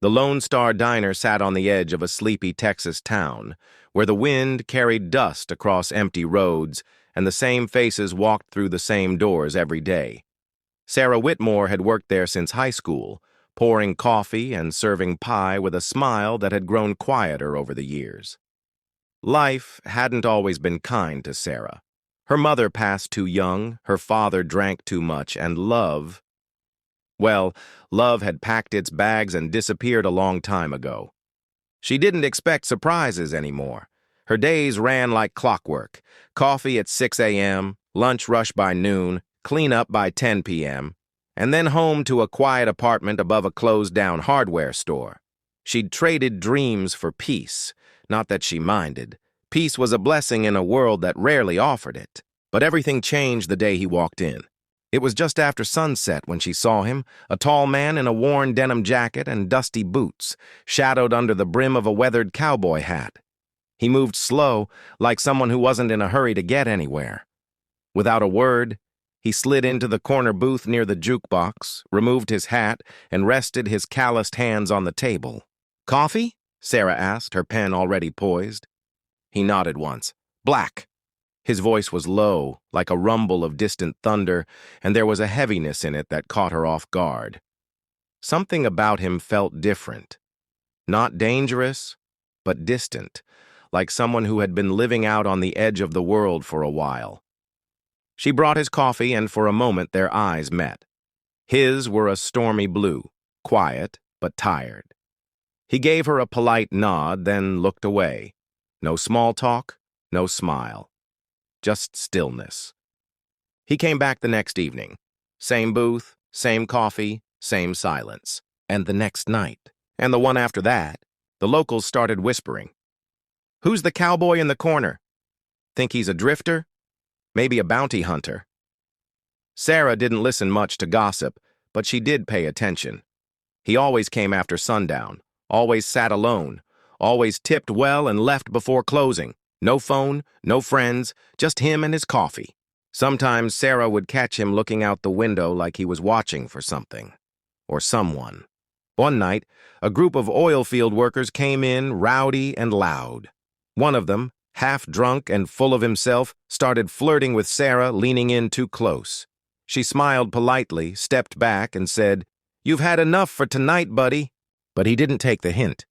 The Lonestar diner sat on the edge of a sleepy Texas town, where the wind carried dust across empty roads and the same faces walked through the same doors every day. Sarah Whitmore had worked there since high school, pouring coffee and serving pie with a smile that had grown quieter over the years. Life hadn't always been kind to Sarah. Her mother passed too young, her father drank too much, and love had packed its bags and disappeared a long time ago. She didn't expect surprises anymore. Her days ran like clockwork. Coffee at 6 a.m., lunch rush by noon, cleanup by 10 p.m., and then home to a quiet apartment above a closed-down hardware store. She'd traded dreams for peace. Not that she minded. Peace was a blessing in a world that rarely offered it. But everything changed the day he walked in. It was just after sunset when she saw him, a tall man in a worn denim jacket and dusty boots, shadowed under the brim of a weathered cowboy hat. He moved slow, like someone who wasn't in a hurry to get anywhere. Without a word, he slid into the corner booth near the jukebox, removed his hat, and rested his calloused hands on the table. "Coffee?" Sarah asked, her pen already poised. He nodded once. "Black." His voice was low, like a rumble of distant thunder, and there was a heaviness in it that caught her off guard. Something about him felt different. Not dangerous, but distant, like someone who had been living out on the edge of the world for a while. She brought his coffee, and for a moment their eyes met. His were a stormy blue, quiet but tired. He gave her a polite nod, then looked away. No small talk, no smile. Just stillness. He came back the next evening. Same booth, same coffee, same silence. And the next night, and the one after that, the locals started whispering. "Who's the cowboy in the corner? Think he's a drifter? Maybe a bounty hunter?" Sarah didn't listen much to gossip, but she did pay attention. He always came after sundown, always sat alone, always tipped well and left before closing. No phone, no friends, just him and his coffee. Sometimes Sarah would catch him looking out the window like he was watching for something. Or someone. One night, a group of oil field workers came in, rowdy and loud. One of them, half drunk and full of himself, started flirting with Sarah, leaning in too close. She smiled politely, stepped back, and said, "You've had enough for tonight, buddy." But he didn't take the hint.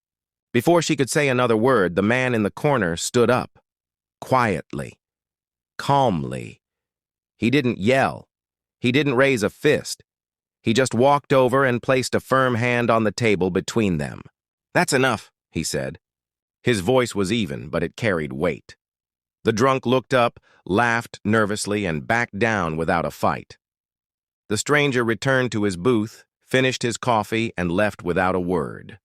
Before she could say another word, the man in the corner stood up. Quietly. Calmly. He didn't yell. He didn't raise a fist. He just walked over and placed a firm hand on the table between them. "That's enough," he said. His voice was even, but it carried weight. The drunk looked up, laughed nervously, and backed down without a fight. The stranger returned to his booth, finished his coffee, and left without a word.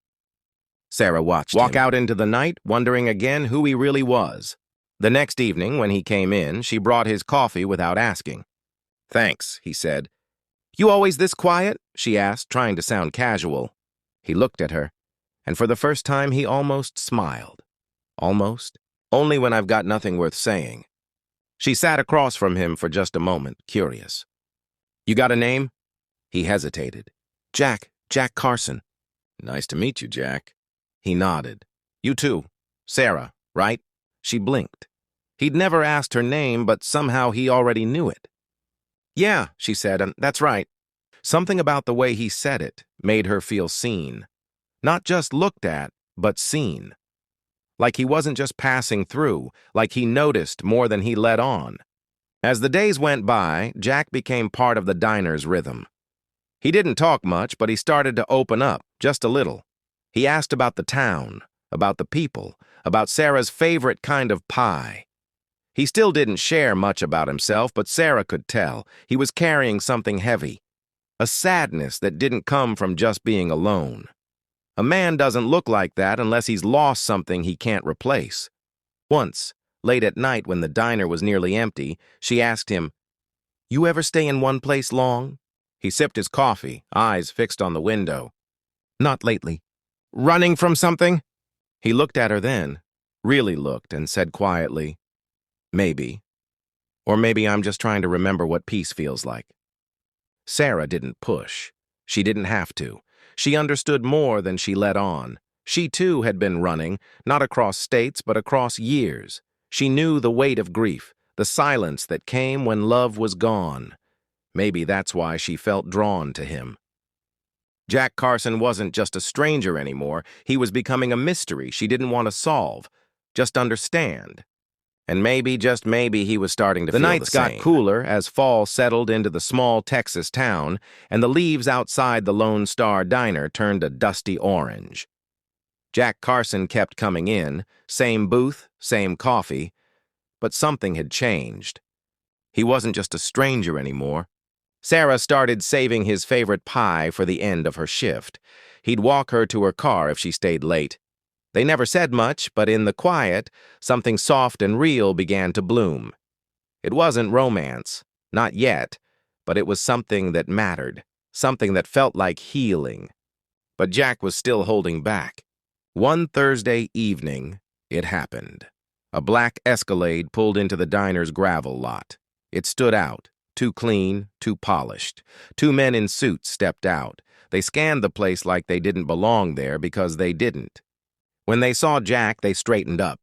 Sarah watched him walk out into the night, wondering again who he really was. The next evening, when he came in, she brought his coffee without asking. "Thanks," he said. "You always this quiet?" she asked, trying to sound casual. He looked at her, and for the first time he almost smiled. Almost. Only when I've got nothing worth saying. She sat across from him for just a moment, curious. "You got a name?" He hesitated. Jack Carson." "Nice to meet you, Jack." He nodded. "You too. Sarah, right?" She blinked. He'd never asked her name, but somehow he already knew it. "Yeah," she said, "and that's right." Something about the way he said it made her feel seen. Not just looked at, but seen. Like he wasn't just passing through, like he noticed more than he let on. As the days went by, Jack became part of the diner's rhythm. He didn't talk much, but he started to open up, just a little. He asked about the town, about the people, about Sarah's favorite kind of pie. He still didn't share much about himself, but Sarah could tell. He was carrying something heavy. A sadness that didn't come from just being alone. A man doesn't look like that unless he's lost something he can't replace. Once, late at night when the diner was nearly empty, she asked him, "You ever stay in one place long?" He sipped his coffee, eyes fixed on the window. "Not lately." "Running from something?" He looked at her then, really looked, and said quietly, "Maybe. Or maybe I'm just trying to remember what peace feels like." Sarah didn't push. She didn't have to. She understood more than she let on. She too had been running, not across states but across years. She knew the weight of grief, the silence that came when love was gone. Maybe that's why she felt drawn to him. Jack Carson wasn't just a stranger anymore. He was becoming a mystery she didn't want to solve, just understand. And maybe, just maybe, he was starting to feel the same. The nights got cooler as fall settled into the small Texas town, and the leaves outside the Lonestar diner turned a dusty orange. Jack Carson kept coming in, same booth, same coffee, but something had changed. He wasn't just a stranger anymore. Sarah started saving his favorite pie for the end of her shift. He'd walk her to her car if she stayed late. They never said much, but in the quiet, something soft and real began to bloom. It wasn't romance, not yet, but it was something that mattered, something that felt like healing. But Jack was still holding back. One Thursday evening, it happened. A black Escalade pulled into the diner's gravel lot. It stood out, too clean, too polished. Two men in suits stepped out. They scanned the place like they didn't belong there because they didn't. When they saw Jack, they straightened up.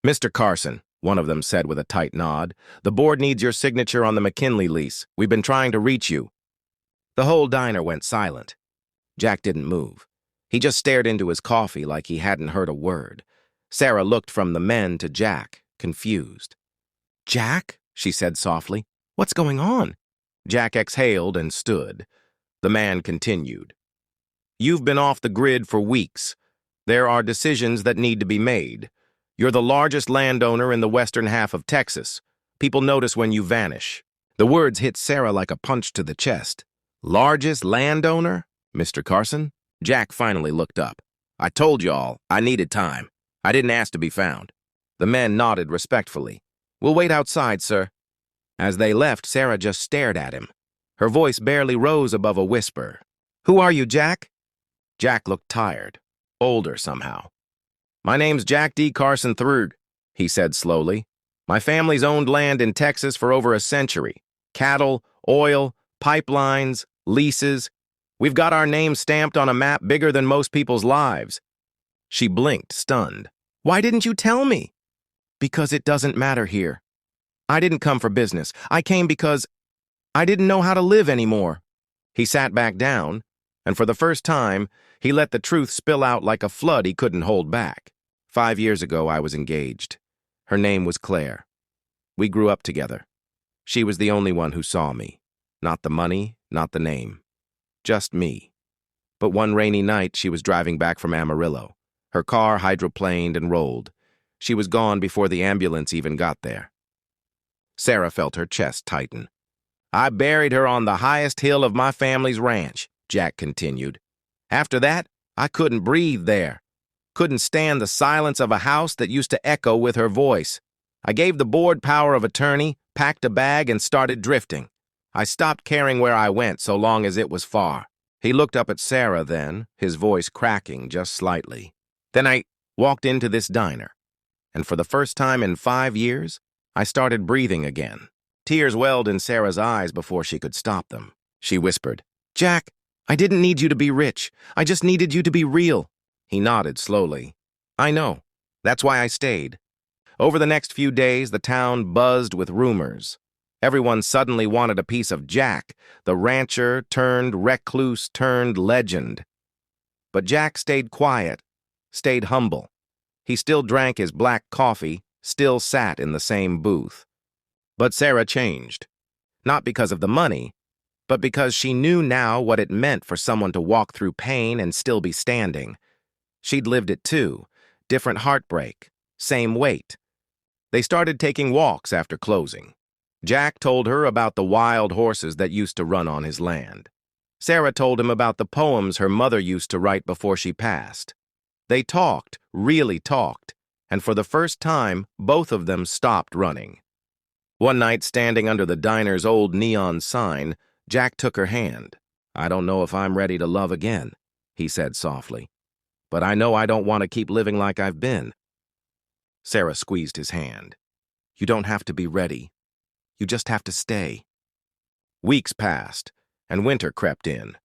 "Mr. Carson," one of them said with a tight nod, "the board needs your signature on the McKinley lease. We've been trying to reach you." The whole diner went silent. Jack didn't move. He just stared into his coffee like he hadn't heard a word. Sarah looked from the men to Jack, confused. "Jack?" she said softly. "What's going on?" Jack exhaled and stood. The man continued. "You've been off the grid for weeks. There are decisions that need to be made. You're the largest landowner in the western half of Texas. People notice when you vanish." The words hit Sarah like a punch to the chest. "Largest landowner, Mr. Carson?" Jack finally looked up. "I told y'all, I needed time. I didn't ask to be found." The men nodded respectfully. "We'll wait outside, sir." As they left, Sarah just stared at him. Her voice barely rose above a whisper. "Who are you, Jack?" Jack looked tired, older somehow. "My name's Jack D. Carson III," he said slowly. "My family's owned land in Texas for over a century. Cattle, oil, pipelines, leases. We've got our name stamped on a map bigger than most people's lives." She blinked, stunned. "Why didn't you tell me?" "Because it doesn't matter here. I didn't come for business. I came because I didn't know how to live anymore." He sat back down, and for the first time, he let the truth spill out like a flood he couldn't hold back. 5 years ago, I was engaged. Her name was Claire. We grew up together. She was the only one who saw me. Not the money, not the name. Just me. But one rainy night, she was driving back from Amarillo. Her car hydroplaned and rolled. She was gone before the ambulance even got there. Sarah felt her chest tighten. "I buried her on the highest hill of my family's ranch," Jack continued. "After that, I couldn't breathe there. Couldn't stand the silence of a house that used to echo with her voice. I gave the board power of attorney, packed a bag, and started drifting. I stopped caring where I went so long as it was far." He looked up at Sarah then, his voice cracking just slightly. "Then I walked into this diner, and for the first time in 5 years, I started breathing again." Tears welled in Sarah's eyes before she could stop them. She whispered, "Jack, I didn't need you to be rich. I just needed you to be real." He nodded slowly. "I know. That's why I stayed." Over the next few days, the town buzzed with rumors. Everyone suddenly wanted a piece of Jack, the rancher turned recluse turned legend. But Jack stayed quiet, stayed humble. He still drank his black coffee, still sat in the same booth. But Sarah changed. Not because of the money, but because she knew now what it meant for someone to walk through pain and still be standing. She'd lived it too. Different heartbreak, same weight. They started taking walks after closing. Jack told her about the wild horses that used to run on his land. Sarah told him about the poems her mother used to write before she passed. They talked, really talked, and for the first time, both of them stopped running. One night, standing under the diner's old neon sign, Jack took her hand. "I don't know if I'm ready to love again," he said softly. "But I know I don't want to keep living like I've been." Sarah squeezed his hand. "You don't have to be ready. You just have to stay." Weeks passed, and winter crept in.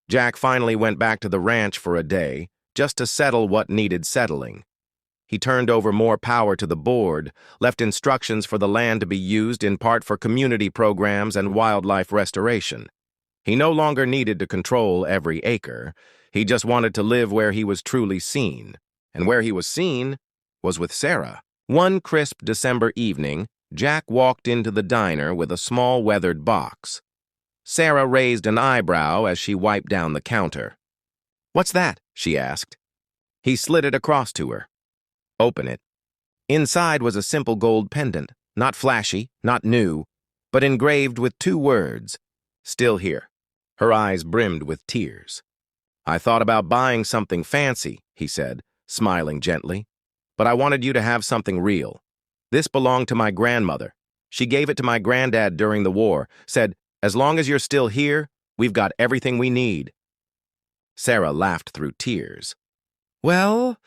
Jack finally went back to the ranch for a day, just to settle what needed settling. He turned over more power to the board, left instructions for the land to be used in part for community programs and wildlife restoration. He no longer needed to control every acre. He just wanted to live where he was truly seen. And where he was seen was with Sarah. One crisp December evening, Jack walked into the diner with a small weathered box. Sarah raised an eyebrow as she wiped down the counter. "What's that?" she asked. He slid it across to her. "Open it." Inside was a simple gold pendant, not flashy, not new, but engraved with 2 words, "Still here." Her eyes brimmed with tears. "I thought about buying something fancy," he said, smiling gently, "but I wanted you to have something real. This belonged to my grandmother. She gave it to my granddad during the war, said, 'As long as you're still here, we've got everything we need.'" Sarah laughed through tears. "Well,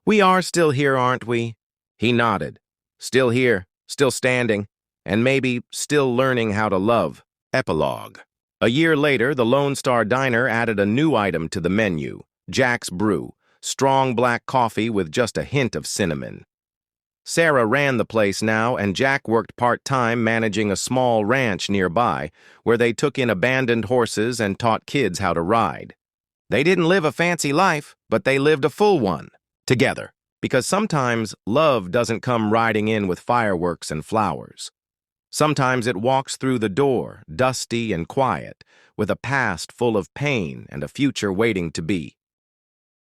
we are still here, aren't we?" He nodded. "Still here, still standing, and maybe still learning how to love." Epilogue. A year later, the Lonestar Diner added a new item to the menu, Jack's Brew, strong black coffee with just a hint of cinnamon. Sarah ran the place now, and Jack worked part-time managing a small ranch nearby, where they took in abandoned horses and taught kids how to ride. They didn't live a fancy life, but they lived a full one, together, because sometimes love doesn't come riding in with fireworks and flowers. Sometimes it walks through the door, dusty and quiet, with a past full of pain and a future waiting to be.